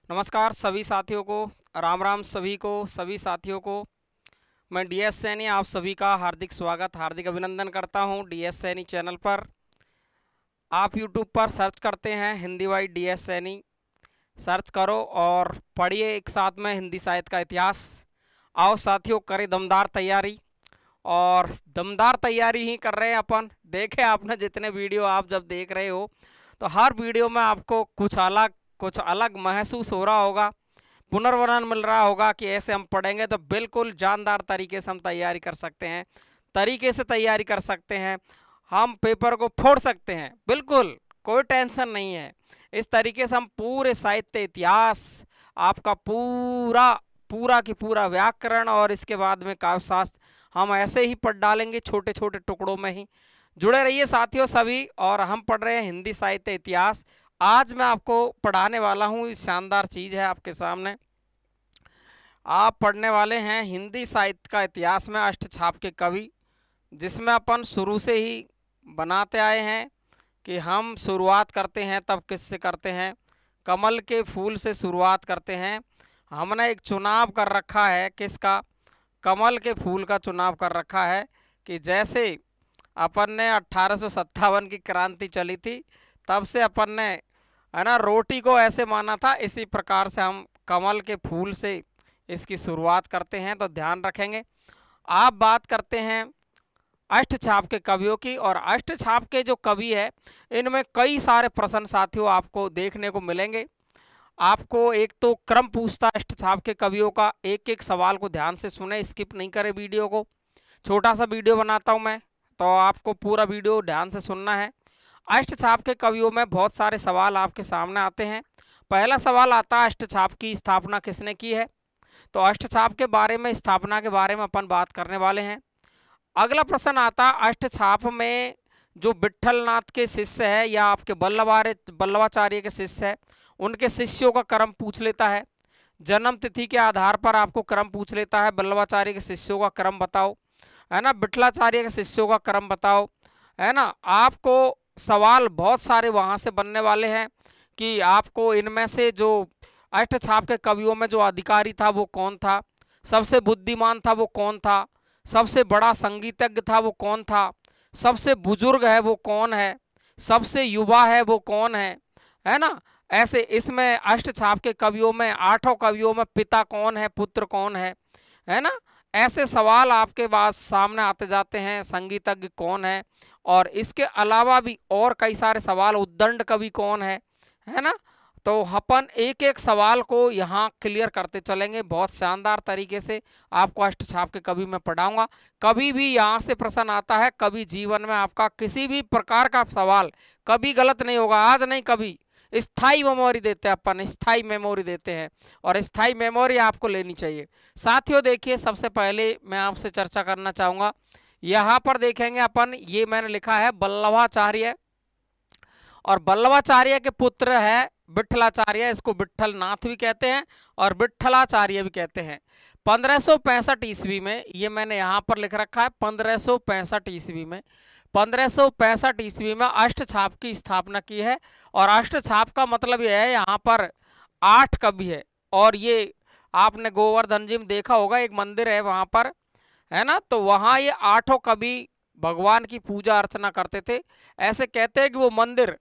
नमस्कार सभी साथियों को। राम राम सभी साथियों को। मैं डीएस सैनी आप सभी का हार्दिक स्वागत हार्दिक अभिनंदन करता हूं डीएस सैनी चैनल पर। आप यूट्यूब पर सर्च करते हैं Hindi Y DS Saini, search करो और पढ़िए एक साथ में हिंदी साहित्य का इतिहास। आओ साथियों, करें दमदार तैयारी, और दमदार तैयारी ही कर रहे हैं अपन। देखे आपने जितने वीडियो आप जब देख रहे हो तो हर वीडियो में आपको कुछ अलग महसूस हो रहा होगा, पुनर्वरण मिल रहा होगा कि ऐसे हम पढ़ेंगे तो बिल्कुल जानदार तरीके से हम तैयारी कर सकते हैं, तरीके से तैयारी कर सकते हैं, हम पेपर को फोड़ सकते हैं। बिल्कुल कोई टेंशन नहीं है। इस तरीके से हम पूरे साहित्य इतिहास, आपका पूरा की पूरा व्याकरण और इसके बाद में काव्यशास्त्र हम ऐसे ही पढ़ डालेंगे छोटे छोटे टुकड़ों में ही। जुड़े रहिए साथियों सभी। और हम पढ़ रहे हैं हिंदी साहित्य इतिहास। आज मैं आपको पढ़ाने वाला हूँ, शानदार चीज़ है आपके सामने। आप पढ़ने वाले हैं हिंदी साहित्य का इतिहास में अष्टछाप के कवि, जिसमें अपन शुरू से ही बनाते आए हैं कि हम शुरुआत करते हैं तब किससे करते हैं, कमल के फूल से शुरुआत करते हैं। हमने एक चुनाव कर रखा है, किसका? कमल के फूल का चुनाव कर रखा है कि जैसे अपन ने 1857 की क्रांति चली थी तब से अपन ने, है ना, रोटी को ऐसे माना था, इसी प्रकार से हम कमल के फूल से इसकी शुरुआत करते हैं। तो ध्यान रखेंगे। आप बात करते हैं अष्टछाप के कवियों की, और अष्टछाप के जो कवि है इनमें कई सारे प्रश्न साथियों आपको देखने को मिलेंगे। आपको एक तो क्रम पूछता अष्टछाप के कवियों का, एक एक सवाल को ध्यान से सुने, स्किप नहीं करें वीडियो को। छोटा सा वीडियो बनाता हूं मैं, तो आपको पूरा वीडियो ध्यान से सुनना है। अष्टछाप के कवियों में बहुत सारे सवाल आपके सामने आते हैं। पहला सवाल आता है, अष्टछाप की स्थापना किसने की है? तो अष्टछाप के बारे में, स्थापना के बारे में अपन बात करने वाले हैं। अगला प्रश्न आता, अष्टछाप में जो विट्ठलनाथ के शिष्य है या आपके बल्लवाचार्य के शिष्य है, उनके शिष्यों का क्रम पूछ लेता है। जन्म तिथि के आधार पर आपको क्रम पूछ लेता है। बल्लवाचार्य के शिष्यों का क्रम बताओ, है ना, विट्ठलाचार्य के शिष्यों का क्रम बताओ, है ना। आपको सवाल बहुत सारे वहाँ से बनने वाले हैं कि आपको इनमें से जो अष्टछाप के कवियों में जो अधिकारी था वो कौन था, सबसे बुद्धिमान था वो कौन था, सबसे बड़ा संगीतज्ञ था वो कौन था, सबसे बुजुर्ग है वो कौन है, सबसे युवा है वो कौन है ना। ऐसे इसमें अष्टछाप के कवियों में, 8 कवियों में पिता कौन है, पुत्र कौन है ना। ऐसे सवाल आपके पास सामने आते जाते हैं। संगीतज्ञ कौन है, और इसके अलावा भी और कई सारे सवाल, उद्दंड कवि कौन है ना। तो अपन एक एक सवाल को यहाँ क्लियर करते चलेंगे बहुत शानदार तरीके से। आपको अष्टछाप के कवि मैं पढ़ाऊंगा। कभी भी यहाँ से प्रश्न आता है, कभी जीवन में आपका किसी भी प्रकार का सवाल कभी गलत नहीं होगा, आज नहीं कभी। स्थाई मेमोरी देते हैं अपन, स्थाई मेमोरी देते हैं, और स्थाई मेमोरी आपको लेनी चाहिए। साथियों देखिए, सबसे पहले मैं आपसे चर्चा करना चाहूँगा, यहाँ पर देखेंगे अपन, ये मैंने लिखा है बल्लवाचार्य, और बल्लवाचार्य के पुत्र है विट्ठलाचार्य। इसको विट्ठलनाथ भी कहते हैं और विट्ठलाचार्य भी कहते हैं। 1565 ईस्वी में, ये मैंने यहाँ पर लिख रखा है 1565 ईस्वी में, 1565 ईस्वी में अष्टछाप की स्थापना की है। और अष्टछाप का मतलब यह है, यहाँ पर 8 कवि है। और ये आपने गोवर्धन जी में देखा होगा, एक मंदिर है वहाँ पर, है ना। तो वहाँ ये 8 कवि भगवान की पूजा अर्चना करते थे। ऐसे कहते हैं कि वो मंदिर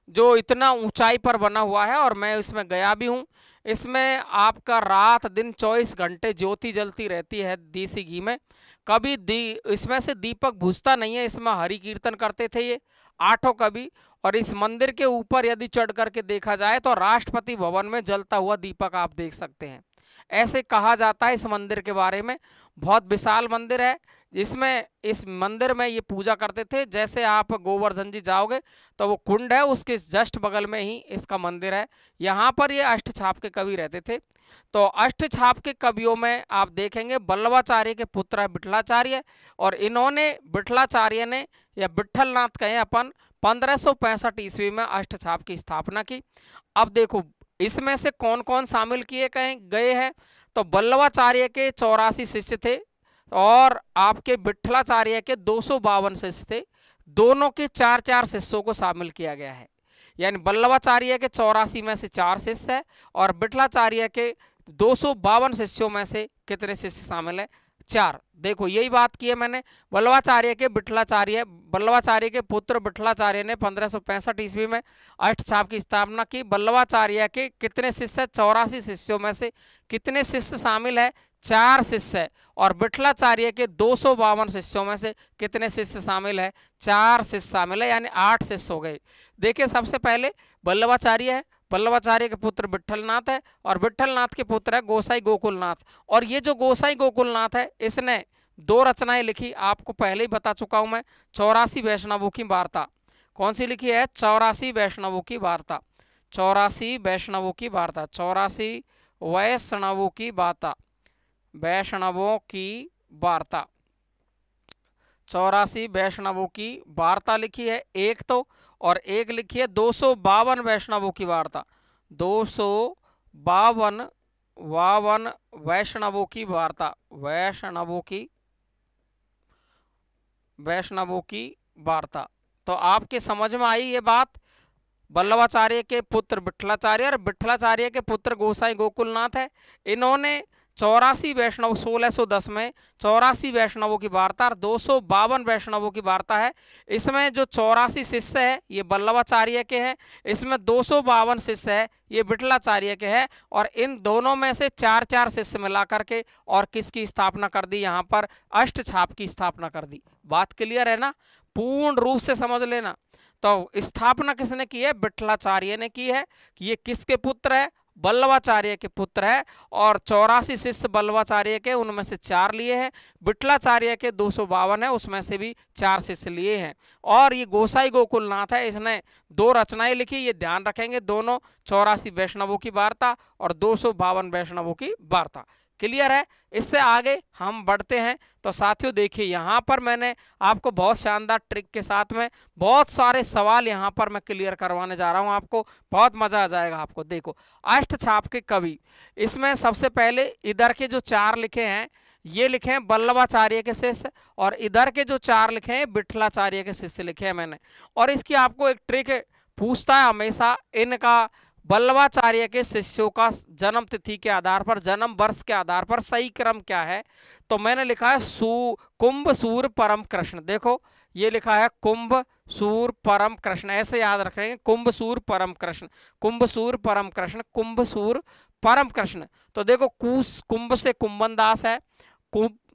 जो इतना ऊंचाई पर बना हुआ है, और मैं इसमें गया भी हूँ, इसमें आपका रात दिन 24 घंटे ज्योति जलती रहती है देसी घी में। कभी इसमें से दीपक बुझता नहीं है। इसमें हरि कीर्तन करते थे ये 8 कवि। और इस मंदिर के ऊपर यदि चढ़ करके देखा जाए तो राष्ट्रपति भवन में जलता हुआ दीपक आप देख सकते हैं। ऐसे कहा जाता है इस मंदिर के बारे में। बहुत विशाल मंदिर है, जिसमें इस मंदिर में ये पूजा करते थे। जैसे आप गोवर्धन जी जाओगे तो वो कुंड है, उसके जस्ट बगल में ही इसका मंदिर है। यहाँ पर ये अष्टछाप के कवि रहते थे। तो अष्टछाप के कवियों में आप देखेंगे बल्लवाचार्य के पुत्र है विट्ठलाचार्य, और इन्होंने, विट्ठलाचार्य ने या विट्ठलनाथ कहें अपन, 1565 ईस्वी में अष्टछाप की स्थापना की। अब देखो इसमें से कौन कौन शामिल किए गए हैं। तो बल्लवाचार्य के 84 शिष्य थे, और आपके विट्ठलाचार्य के 252 शिष्य थे। दोनों के 4-4 शिष्यों को शामिल किया गया है। यानी वल्लभाचार्य के 84 में से 4 शिष्य है और विठलाचार्य के 252 शिष्यों में से कितने शिष्य शामिल है? 4। देखो यही बात की है मैंने। वल्लभाचार्य के पुत्र विठलाचार्य ने 1565 ईस्वी में अष्टछाप की स्थापना की। वल्लभाचार्य के कितने शिष्य है? 84 शिष्यों में से कितने शिष्य शामिल है? 4 शिष्य है। और विठलाचार्य के 252 शिष्यों में से कितने शिष्य शामिल है? 4 शिष्य शामिल है, यानी 8 शिष्य हो गए। देखिए सबसे पहले वल्लभाचार्य है, वल्लभाचार्य के पुत्र विठलनाथ है और विठलनाथ के पुत्र है गोसाई गोकुलनाथ। और ये जो गोसाई गोकुलनाथ है इसने 2 रचनाएं लिखी, आपको पहले ही बता चुका हूं मैं। 84 वैष्णवों की वार्ता। कौन सी लिखी है? 84 वैष्णवों की वार्ता। 84 वैष्णवों की वार्ता। 84 वैष्णवों की वार्ता। वैष्णवों की वार्ता। 84 वैष्णवों की वार्ता लिखी है एक तो, और एक लिखी है 252 वैष्णवों की वार्ता। 252 वैष्णवों की वार्ता। वैष्णवों की वार्ता। तो आपके समझ में आई ये बात? वल्लभाचार्य के पुत्र विठलाचार्य और विठलाचार्य के पुत्र गोसाई गोकुलनाथ है। इन्होंने 84 वैष्णव 1610 में 84 वैष्णवों की वार्ता और 252 वैष्णवों की वार्ता है। इसमें जो 84 शिष्य है ये वल्लभाचार्य के हैं, इसमें 252 शिष्य है ये विठलाचार्य के हैं, और इन दोनों में से 4-4 शिष्य मिला करके और किसकी स्थापना कर दी? यहाँ पर अष्टछाप की स्थापना कर दी। बात क्लियर है ना? पूर्ण रूप से समझ लेना। तो स्थापना किसने की है? विठलाचार्य ने की है। कि ये किसके पुत्र है? वल्लभाचार्य के पुत्र है। और 84 शिष्य वल्लभाचार्य के, उनमें से 4 लिए हैं। विठलाचार्य के 252 है, उसमें से भी 4 शिष्य लिए हैं। और ये गोसाई गोकुलनाथ है, इसने 2 रचनाएं लिखी, ये ध्यान रखेंगे दोनों। 84 वैष्णवों की वार्ता और 252 वैष्णवों की वार्ता। क्लियर है? इससे आगे हम बढ़ते हैं। तो साथियों देखिए यहाँ पर मैंने आपको बहुत शानदार ट्रिक के साथ में बहुत सारे सवाल यहाँ पर मैं क्लियर करवाने जा रहा हूँ, आपको बहुत मजा आ जाएगा। आपको देखो अष्टछाप के कवि, इसमें सबसे पहले इधर के जो 4 लिखे हैं ये लिखे हैं वल्लभाचार्य के शिष्य, और इधर के जो 4 लिखे हैं विठलाचार्य के शिष्य लिखे हैं मैंने। और इसकी आपको एक ट्रिक पूछता है हमेशा, इनका वल्लभाचार्य के शिष्यों का जन्म तिथि के आधार पर, जन्म वर्ष के आधार पर सही क्रम क्या है? तो मैंने लिखा है कुंभ सूर परम कृष्ण। देखो ये लिखा है कुंभ सूर परम कृष्ण, ऐसे याद रखेंगे, कुंभ सूर परम कृष्ण, कुंभ सूर परम कृष्ण, कुंभ सूर परम कृष्ण। तो देखो कुंभ से कुंभन दास है,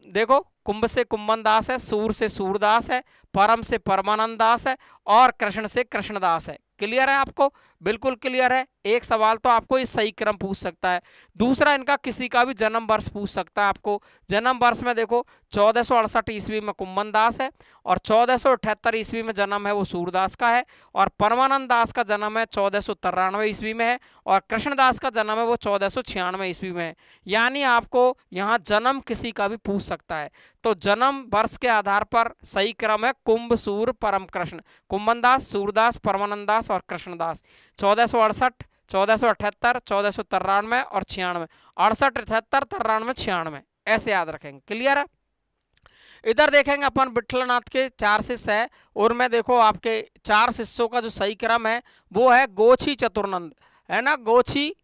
देखो कुंभ से कुंभन दास है, सूर से सूरदास है, परम से परमानंद दास है, और कृष्ण से कृष्णदास है। क्लियर है आपको? बिल्कुल क्लियर है। एक सवाल तो आपको इस सही क्रम पूछ सकता है। दूसरा इनका किसी का भी जन्म वर्ष पूछ सकता है आपको। जन्म वर्ष में देखो 1468 ईस्वी में कुंभन दास है, और 1478 ईस्वी में जन्म है वो सूरदास का है, और परमानंद दास का जन्म है 1493 ईस्वी में है, और कृष्णदास का जन्म है वो 1496 ईस्वी में है। यानी आपको यहाँ जन्म किसी का भी पूछ सकता है। तो जन्म वर्ष के आधार पर सही क्रम है कुंभ सूर परम कृष्ण, कुंभन दास, सूरदास, परमानंद दास और कृष्णदास। 1468, 1478, 1493 और 96, 68, 78, 93, 96, ऐसे याद रखेंगे। क्लियर है? इधर देखेंगे अपन विठलनाथ के 4 शिष्य है, और मैं देखो आपके 4 शिष्यों का जो सही क्रम है वो है गोछी चतुर्नंद, है ना? गोछी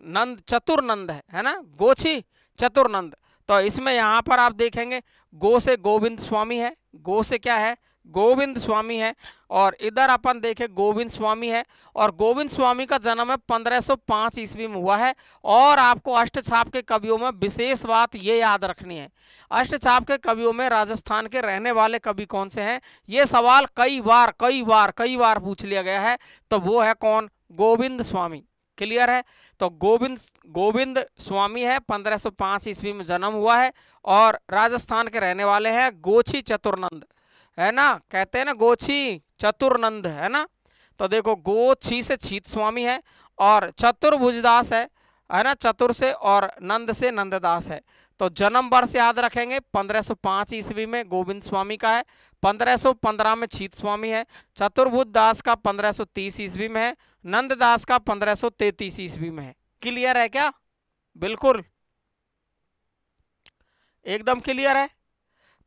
नंद चतुर्नंद है ना? गोछी चतुर्नंद। तो इसमें यहाँ पर आप देखेंगे गो से गोविंद स्वामी है, गो से क्या है? गोविंद स्वामी है। और इधर अपन देखें गोविंद स्वामी है, और गोविंद स्वामी का जन्म है 1505 ईस्वी में हुआ है। और आपको अष्टछाप के कवियों में विशेष बात ये याद रखनी है, अष्टछाप के कवियों में राजस्थान के रहने वाले कवि कौन से हैं? ये सवाल कई बार पूछ लिया गया है। तो वो है कौन? गोविंद स्वामी। क्लियर है? तो गोविंद स्वामी है, 1505 ईस्वी में जन्म हुआ है, और राजस्थान के रहने वाले हैं गोछी चतुर्नंद, है ना? कहते हैं ना गोछी चतुर्नंद, है ना? तो देखो गोछी से छीत स्वामी है, और चतुर्भुजदास है ना? चतुर से और नंद से नंददास है। तो जन्म वर्ष याद रखेंगे 1505 ईस्वी में गोविंद स्वामी का है, 1515 में छीत स्वामी है, चतुर्भुज दास का 1530 ईस्वी में है, नंददास का 1533 ईस्वी में है। क्लियर है क्या? बिल्कुल एकदम क्लियर है।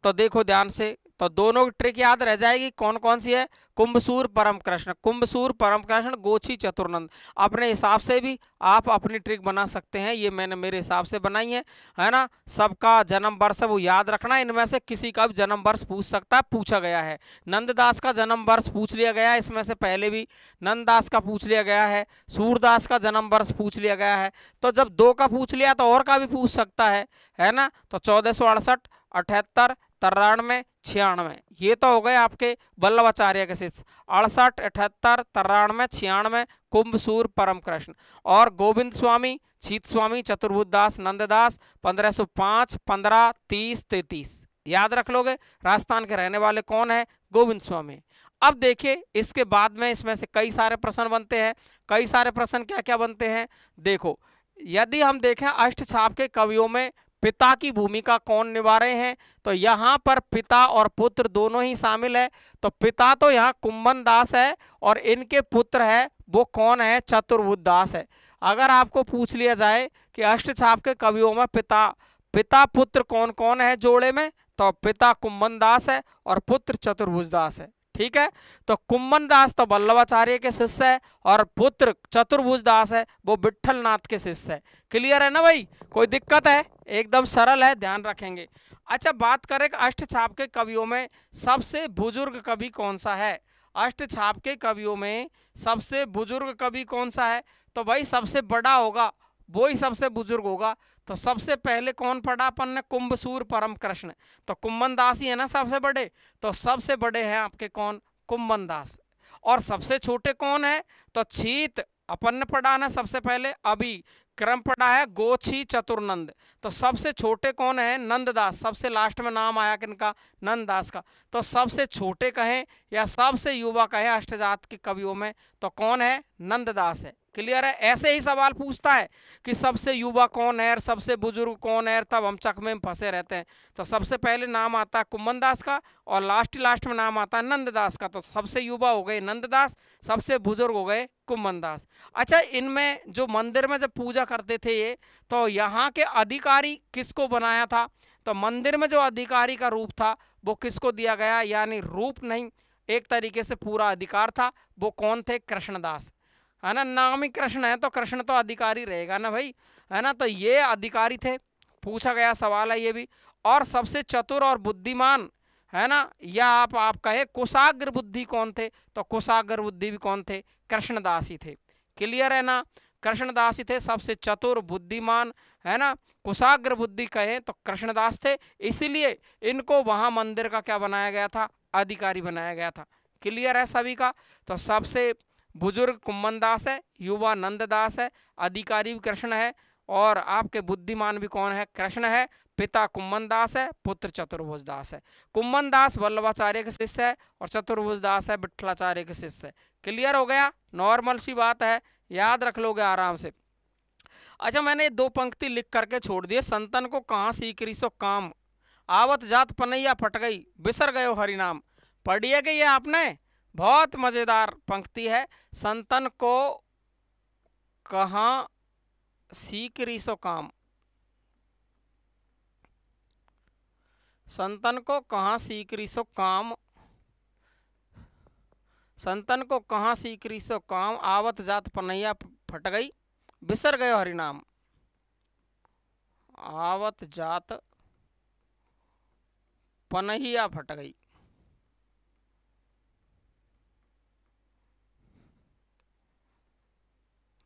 तो देखो ध्यान से, तो दोनों की ट्रिक याद रह जाएगी। कौन कौन सी है? कुंभसूर परम कृष्ण, कुंभसूर परम कृष्ण, गोची चतुर्नंद। अपने हिसाब से भी आप अपनी ट्रिक बना सकते हैं, ये मैंने मेरे हिसाब से बनाई है ना। सबका जन्म वर्ष वो याद रखना, इनमें से किसी का भी जन्म वर्ष पूछ सकता है, पूछा गया है। नंददास का जन्म वर्ष पूछ लिया गया है, इसमें से पहले भी नंददास का पूछ लिया गया है, सूरदास का जन्म वर्ष पूछ लिया गया है। तो जब 2 का पूछ लिया तो और का भी पूछ सकता है ना। तो 1468, 78, 93, 96 ये तो हो गए आपके वल्लभाचार्य के शिष्य। 68, 78, 93, 96 कुंभसूर परम कृष्ण। और गोविंद स्वामी, छीत स्वामी, चतुर्भुजदास, नंददास 1505, 15, 30, 33 याद रख लोगे। राजस्थान के रहने वाले कौन है? गोविंद स्वामी। अब देखिए इसके बाद में इसमें से कई सारे प्रश्न बनते हैं। कई सारे प्रश्न क्या क्या बनते हैं देखो। यदि हम देखें अष्टछाप के कवियों में पिता की भूमिका कौन निभा रहे हैं, तो यहाँ पर पिता और पुत्र दोनों ही शामिल है। तो पिता तो यहाँ कुंभन दास है और इनके पुत्र है वो कौन है? चतुर्भुज दास है। अगर आपको पूछ लिया जाए कि अष्टछाप के कवियों में पिता पुत्र कौन कौन है जोड़े में, तो पिता कुंभन दास है और पुत्र चतुर्भुज दास है। ठीक है, तो कुंभन दास तो वल्लभाचार्य के शिष्य है और पुत्र चतुर्भुज दास है वो विट्ठल नाथ के शिष्य है। क्लियर है ना भाई? कोई दिक्कत है? एकदम सरल है, ध्यान रखेंगे। अच्छा, बात करें अष्टछाप के कवियों में सबसे बुजुर्ग कवि कौन सा है? अष्टछाप के कवियों में सबसे बुजुर्ग कवि कौन सा है? तो भाई सबसे बड़ा होगा वो ही सबसे बुजुर्ग होगा। तो सबसे पहले कौन पढ़ा अपन ने? कुंभसूर परम कृष्ण। तो कुंभन दास ही है ना सबसे बड़े। तो सबसे बड़े हैं आपके कौन? कुंभन दास। और सबसे छोटे कौन है? तो छीत अपन ने पढ़ा ना सबसे पहले, अभी क्रम पढ़ा है गोछी चतुर्नंद। तो सबसे छोटे कौन है? नंददास। सबसे लास्ट में नाम आया किनका? नंददास का। तो सबसे छोटे कहें या सबसे युवा कहें अष्टजात के कवियों में, तो कौन है? नंददास है। क्लियर है? ऐसे ही सवाल पूछता है कि सबसे युवा कौन है और सबसे बुजुर्ग कौन है, तब हम चकमे में फंसे रहते हैं। तो सबसे पहले नाम आता है कुंभन दास का और लास्ट में नाम आता है नंददास का। तो सबसे युवा हो गए नंददास, सबसे बुजुर्ग हो गए कुंभन दास। अच्छा, इनमें जो मंदिर में जब पूजा करते थे ये, तो यहाँ के अधिकारी किसको बनाया था? तो मंदिर में जो अधिकारी का रूप था वो किसको दिया गया? यानी रूप नहीं, एक तरीके से पूरा अधिकार था। वो कौन थे? कृष्णदास, है ना। नाम ही कृष्ण है तो कृष्ण तो अधिकारी रहेगा ना भाई, है ना। तो ये अधिकारी थे, पूछा गया सवाल है ये भी। और सबसे चतुर और बुद्धिमान, है ना, या आप कहे कुशाग्र बुद्धि कौन थे? तो कुशाग्र बुद्धि भी कौन थे? कृष्णदास ही थे। क्लियर है ना? कृष्णदास ही थे सबसे चतुर बुद्धिमान, है ना। कुशाग्र बुद्धि कहे तो कृष्णदास थे, इसीलिए इनको वहां मंदिर का क्या बनाया गया था? अधिकारी बनाया गया था। क्लियर है सभी का? तो सबसे बुजुर्ग कुंभन दास है, युवा नंददास है, अधिकारी भी कृष्ण है और आपके बुद्धिमान भी कौन है? कृष्ण है। पिता कुंभन दास है, पुत्र चतुर्भुज दास है। कुंभन दास वल्लभाचार्य के शिष्य है और चतुर्भुज दास है विट्ठलाचार्य के शिष्य है। क्लियर हो गया? नॉर्मल सी बात है, याद रख लोगे आराम से। अच्छा, मैंने 2 पंक्ति लिख करके छोड़ दिए। संतन को कहाँ सीकरी सो काम, आवत जात पनैया फट गई, बिसर गयो हरिनाम। पढ़िए कि ये आपने? बहुत मजेदार पंक्ति है। संतन को कहाँ सीकरी सो काम, संतन को कहाँ सीकरी सो काम, संतन को कहाँ सीकरी सो काम, आवत जात पनैया फट गई, बिसर गयो हरिनाम। आवत जात पनैया फट गई,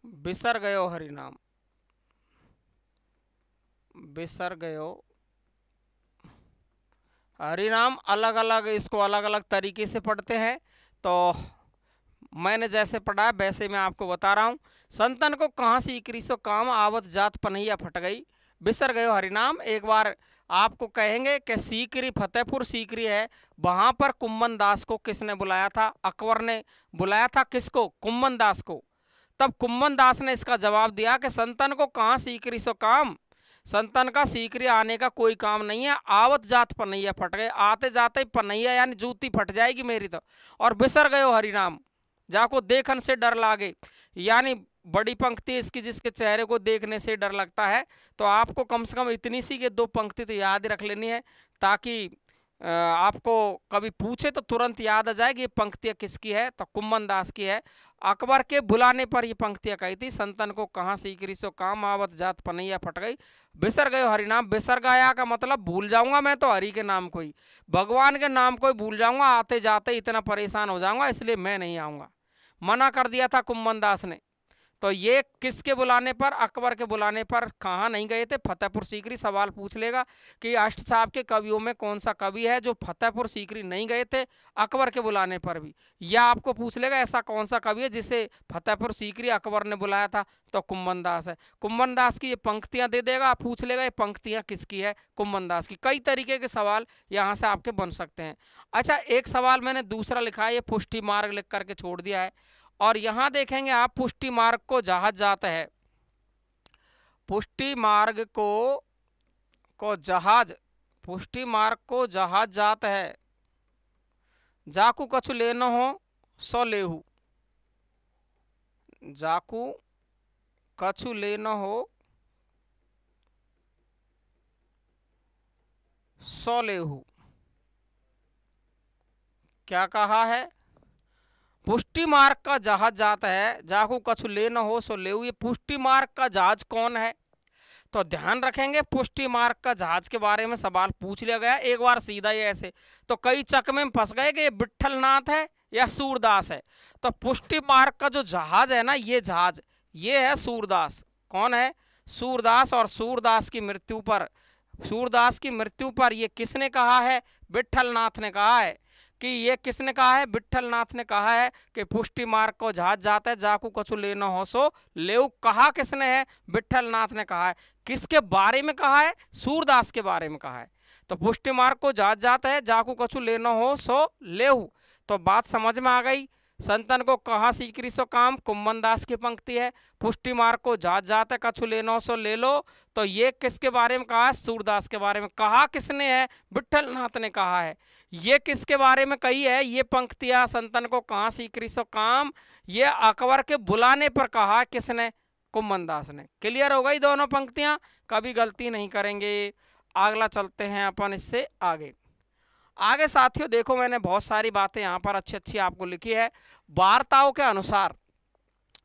बिसर गयो हरिनाम, बिसर गयो हरिनाम। अलग अलग इसको अलग अलग तरीके से पढ़ते हैं, तो मैंने जैसे पढ़ा वैसे मैं आपको बता रहा हूँ। संतन को कहाँ सीकरी सो काम, आवत जात पनैया फट गई, बिसर गयो हरिनाम। एक बार आपको कहेंगे कि सीकरी फतेहपुर सीकरी है, वहाँ पर कुंभन दास को किसने बुलाया था? अकबर ने बुलाया था। किसको? कुंभन दास को। तब कुंभन दास ने इसका जवाब दिया कि संतन को कहाँ सीकरी सो काम, संतन का सीकरी आने का कोई काम नहीं है, आवत जात पनैया फट गए, आते जाते ही पनैया यानी जूती फट जाएगी मेरी तो, और बिसर गयो हरिनाम, जाको देखन से डर लागे। यानी बड़ी पंक्ति इसकी, जिसके चेहरे को देखने से डर लगता है। तो आपको कम से कम इतनी सी के 2 पंक्ति तो याद रख लेनी है, ताकि आपको कभी पूछे तो तुरंत याद आ जाएगी ये पंक्तियाँ किसकी है, तो कुम्मन दास की है। अकबर के बुलाने पर ये पंक्तियाँ कही थी, संतन को कहाँ सीकरी सो काम आवत जात पनैया फट गई, बिसर गए हरिनाम। बिसर गया का मतलब भूल जाऊंगा मैं तो हरि के नाम को ही, भगवान के नाम को ही भूल जाऊंगा, आते जाते इतना परेशान हो जाऊंगा, इसलिए मैं नहीं आऊँगा, मना कर दिया था कुम्मन दास ने। तो ये किसके बुलाने पर, अकबर के बुलाने पर कहाँ नहीं गए थे, फतेहपुर सीकरी। सवाल पूछ लेगा कि अष्टचाप के कवियों में कौन सा कवि है जो फतेहपुर सीकरी नहीं गए थे अकबर के बुलाने पर भी, या आपको पूछ लेगा ऐसा कौन सा कवि है जिसे फतेहपुर सीकरी अकबर ने बुलाया था, तो कुम्मन दास है। कुम्मन दास की ये पंक्तियां दे देगा, आप पूछ लेगा ये पंक्तियां किसकी है, कुम्मन दास की। कई तरीके के सवाल यहाँ से आपके बन सकते हैं। अच्छा, एक सवाल मैंने दूसरा लिखा है, ये पुष्टि मार्ग लिख करके छोड़ दिया है, और यहां देखेंगे आप पुष्टि मार्ग को जहाज जाता है, पुष्टि मार्ग को जहाज, पुष्टि मार्ग को जहाज जाता है, जाकू कछु लेनो हो सो लेहू, जाकू कछु लेनो हो सो लेहू। क्या कहा है, पुष्टि मार्ग का जहाज जाता है, जाकू कछु लेना हो सो लेऊ। ये पुष्टि मार्ग का जहाज कौन है, तो ध्यान रखेंगे पुष्टि मार्ग का जहाज के बारे में सवाल पूछ लिया गया एक बार सीधा ही ऐसे, तो कई चकमे में फंस गए कि ये विट्ठलनाथ है या सूरदास है। तो पुष्टि मार्ग का जो जहाज है ना, ये जहाज ये है सूरदास। कौन है, सूरदास। और सूरदास की मृत्यु पर, सूरदास की मृत्यु पर ये किसने कहा है, विट्ठलनाथ ने कहा है। कि ये किसने कहा है, विट्ठलनाथ ने कहा है कि पुष्टि मार्ग को जहाज जाता है, जाकू कछु लेना हो सो लेऊ। कहा किसने है, विट्ठलनाथ ने कहा है। किसके बारे में कहा है, सूरदास के बारे में कहा है। तो पुष्टि मार्ग को जहाज जाता है, जाकू कछु लेना हो सो लेऊ। तो बात समझ में आ गई। संतन को कहाँ सीकरी सो काम, कुम्मन दास की पंक्ति है। पुष्टि मार्ग को जहाज जाता है, कछु लेनो सो ले लो, तो ये किसके बारे में कहा है, सूरदास के बारे में। कहा किसने है, विट्ठलनाथ ने कहा है। ये किसके बारे में कही है, ये पंक्तियां संतन को कहाँ सीकरी सो काम, ये अकबर के बुलाने पर कहा किसने, कुम्मन दास ने। क्लियर हो गई दोनों पंक्तियां, कभी गलती नहीं करेंगे। अगला चलते हैं अपन इससे आगे। आगे साथियों देखो, मैंने बहुत सारी बातें यहाँ पर अच्छी अच्छी आपको लिखी है। वार्ताओं के अनुसार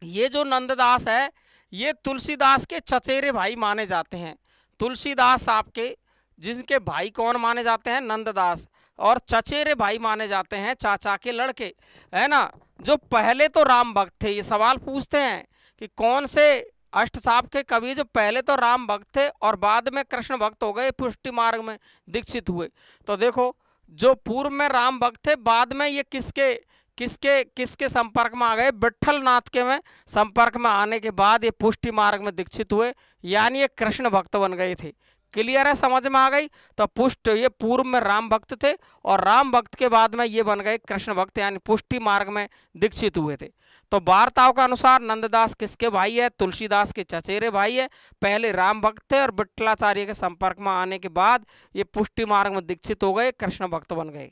ये जो नंददास है, ये तुलसीदास के चचेरे भाई माने जाते हैं। तुलसीदास आपके जिनके भाई कौन माने जाते हैं, नंददास, और चचेरे भाई माने जाते हैं चाचा के लड़के, है ना। जो पहले तो राम भक्त थे, ये सवाल पूछते हैं कि कौन से अष्टचाप के कवि जो पहले तो राम भक्त थे और बाद में कृष्ण भक्त हो गए, पुष्टि मार्ग में दीक्षित हुए। तो देखो, जो पूर्व में राम भक्त थे, बाद में ये किसके किसके किसके संपर्क में आ गए, विट्ठलनाथ के में संपर्क में आने के बाद ये पुष्टि मार्ग में दीक्षित हुए, यानी ये कृष्ण भक्त बन गए थे। क्लियर है, समझ में आ गई। तो पुष्ट ये पूर्व में राम भक्त थे और राम भक्त के बाद में ये बन गए कृष्ण भक्त, यानी पुष्टि मार्ग में दीक्षित हुए थे। तो वार्ताओं के अनुसार नंददास किसके भाई है, तुलसीदास के चचेरे भाई है। पहले राम भक्त थे और विट्ठलाचार्य के संपर्क में आने के बाद ये पुष्टि मार्ग में दीक्षित हो गए, कृष्ण भक्त बन गए।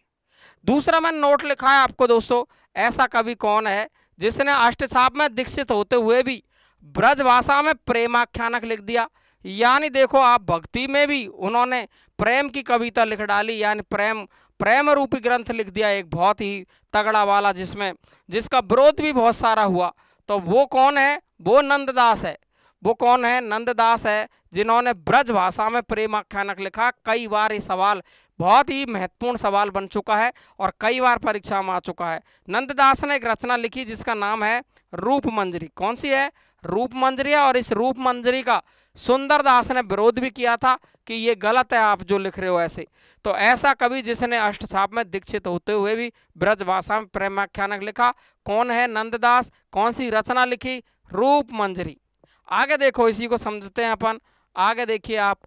दूसरा मैंने नोट लिखा है आपको दोस्तों, ऐसा कवि कौन है जिसने अष्टचाप में दीक्षित होते हुए भी ब्रजभाषा में प्रेमाख्यानक लिख दिया। यानी देखो आप, भक्ति में भी उन्होंने प्रेम की कविता लिख डाली, यानी प्रेम रूपी ग्रंथ लिख दिया एक बहुत ही तगड़ा वाला, जिसका विरोध भी बहुत सारा हुआ। तो वो कौन है, वो नंददास है। वो कौन है, नंददास है, जिन्होंने ब्रज भाषा में प्रेमाख्यानक लिखा। कई बार ये सवाल बहुत ही महत्वपूर्ण सवाल बन चुका है और कई बार परीक्षा में आ चुका है। नंददास ने एक रचना लिखी जिसका नाम है रूप मंजरी। कौन सी है, रूप मंजरी। और इस रूप मंजरी का सुंदरदास ने विरोध भी किया था कि ये गलत है आप जो लिख रहे हो ऐसे। तो ऐसा कवि जिसने अष्टचाप में दीक्षित होते हुए भी ब्रज भाषा में प्रेमाख्यानक लिखा, कौन है, नंददास। कौन सी रचना लिखी, रूप मंजरी। आगे देखो, इसी को समझते हैं अपन। आगे देखिए आप,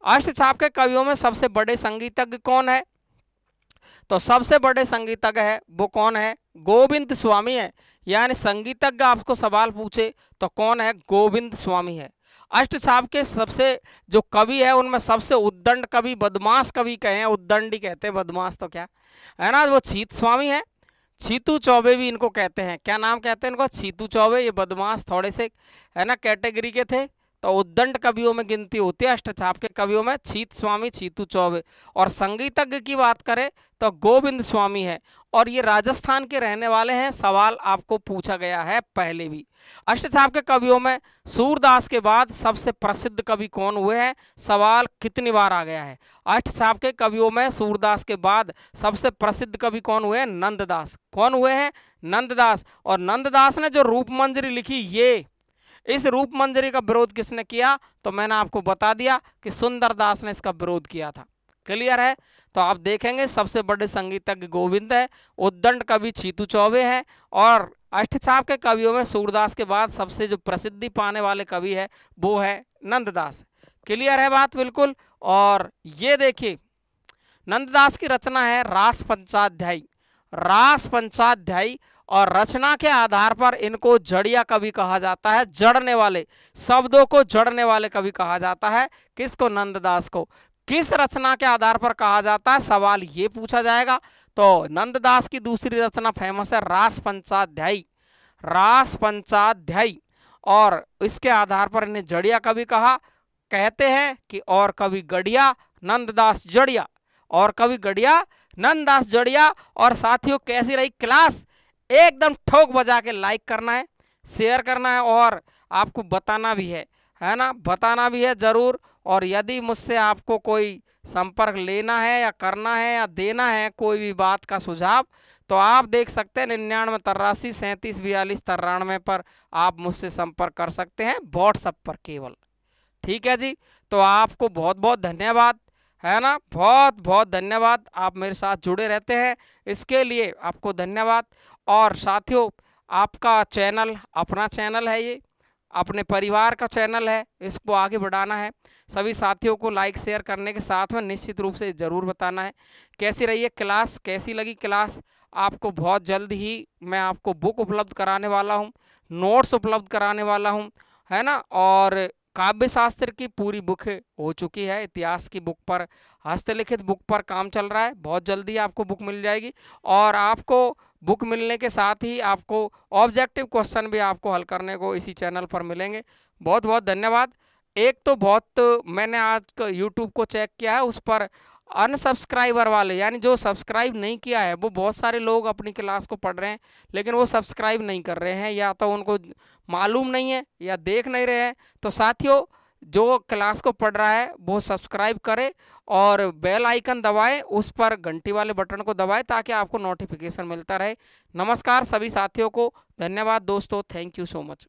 अष्टचाप के कवियों में सबसे बड़े संगीतज्ञ कौन है, तो सबसे बड़े संगीतज्ञ है वो कौन है, गोविंद स्वामी है। यानी संगीतज्ञ आपको सवाल पूछे तो कौन है, गोविंद स्वामी है। अष्टचाप के सबसे जो कवि है उनमें सबसे उद्दंड कवि, बदमाश कवि कहे, उद्दंडी कहते हैं, बदमाश तो क्या है ना, वो छीत स्वामी है। छीतू चौबे भी इनको कहते हैं। क्या नाम कहते हैं इनको, छीतू चौबे। ये बदमाश थोड़े से है ना कैटेगरी के थे, तो उद्दंड कवियों में गिनती होती है अष्टछाप के कवियों में छीत स्वामी छीतू चौबे। और संगीतज्ञ की बात करें तो गोविंद स्वामी है और ये राजस्थान के रहने वाले हैं। सवाल आपको पूछा गया है पहले भी। अष्टछाप के कवियों में सूरदास के बाद सबसे प्रसिद्ध कवि कौन हुए हैं, सवाल कितनी बार आ गया है। अष्टछाप के कवियों में सूरदास के बाद सबसे प्रसिद्ध कवि कौन हुए हैं, नंददास। कौन हुए हैं, नंददास। और नंददास ने जो रूपमंजरी लिखी, ये इस रूपमंजरी का विरोध किसने किया, तो मैंने आपको बता दिया कि सुंदरदास ने इसका विरोध किया था। क्लियर है। तो आप देखेंगे सबसे बड़े संगीतज्ञ गोविंद है, उद्दंड कवि छीतू चौबे है और अष्टछाप के कवियों में सूरदास के बाद सबसे जो प्रसिद्धि पाने वाले कवि है वो है नंददास। क्लियर है बात बिल्कुल। और ये देखिए नंददास की रचना है रास पंचाध्यायी। रास पंचाध्यायी और रचना के आधार पर इनको जड़िया कवि कहा जाता है। जड़ने वाले शब्दों को जड़ने वाले कवि कहा जाता है। किसको, नंददास को। किस रचना के आधार पर कहा जाता है, सवाल ये पूछा जाएगा। तो नंददास की दूसरी रचना फेमस है रास पंचाध्यायी। रास पंचाध्यायी और इसके आधार पर इन्हें जड़िया कवि कहा। कहते हैं कि और कवि गढ़िया नंददास जड़िया, और कवि गढ़िया नंददास जड़िया। और साथियों कैसी रही क्लास, एकदम ठोक बजा के लाइक करना है, शेयर करना है और आपको बताना भी है ना, बताना भी है जरूर। और यदि मुझसे आपको कोई संपर्क लेना है या करना है या देना है कोई भी बात का सुझाव, तो आप देख सकते हैं 9983374293 पर आप मुझसे संपर्क कर सकते हैं, व्हाट्सएप पर केवल। ठीक है जी। तो आपको बहुत बहुत धन्यवाद, है ना, बहुत बहुत धन्यवाद। आप मेरे साथ जुड़े रहते हैं, इसके लिए आपको धन्यवाद। और साथियों आपका चैनल अपना चैनल है, ये अपने परिवार का चैनल है, इसको आगे बढ़ाना है। सभी साथियों को लाइक शेयर करने के साथ में निश्चित रूप से ज़रूर बताना है कैसी रही है क्लास, कैसी लगी क्लास। आपको बहुत जल्द ही मैं आपको बुक उपलब्ध कराने वाला हूँ, नोट्स उपलब्ध कराने वाला हूँ, है ना। और काव्य शास्त्र की पूरी बुक हो चुकी है, इतिहास की बुक पर, हस्तलिखित बुक पर काम चल रहा है। बहुत जल्दी आपको बुक मिल जाएगी और आपको बुक मिलने के साथ ही आपको ऑब्जेक्टिव क्वेश्चन भी आपको हल करने को इसी चैनल पर मिलेंगे। बहुत बहुत धन्यवाद। एक तो बहुत मैंने आज यूट्यूब को चेक किया है, उस पर अनसब्सक्राइबर वाले यानी जो सब्सक्राइब नहीं किया है वो बहुत सारे लोग अपनी क्लास को पढ़ रहे हैं लेकिन वो सब्सक्राइब नहीं कर रहे हैं, या तो उनको मालूम नहीं है या देख नहीं रहे हैं। तो साथियों जो क्लास को पढ़ रहा है वो सब्सक्राइब करे और बेल आइकन दबाएं, उस पर घंटी वाले बटन को दबाएं ताकि आपको नोटिफिकेशन मिलता रहे। नमस्कार सभी साथियों को, धन्यवाद दोस्तों, थैंक यू सो मच।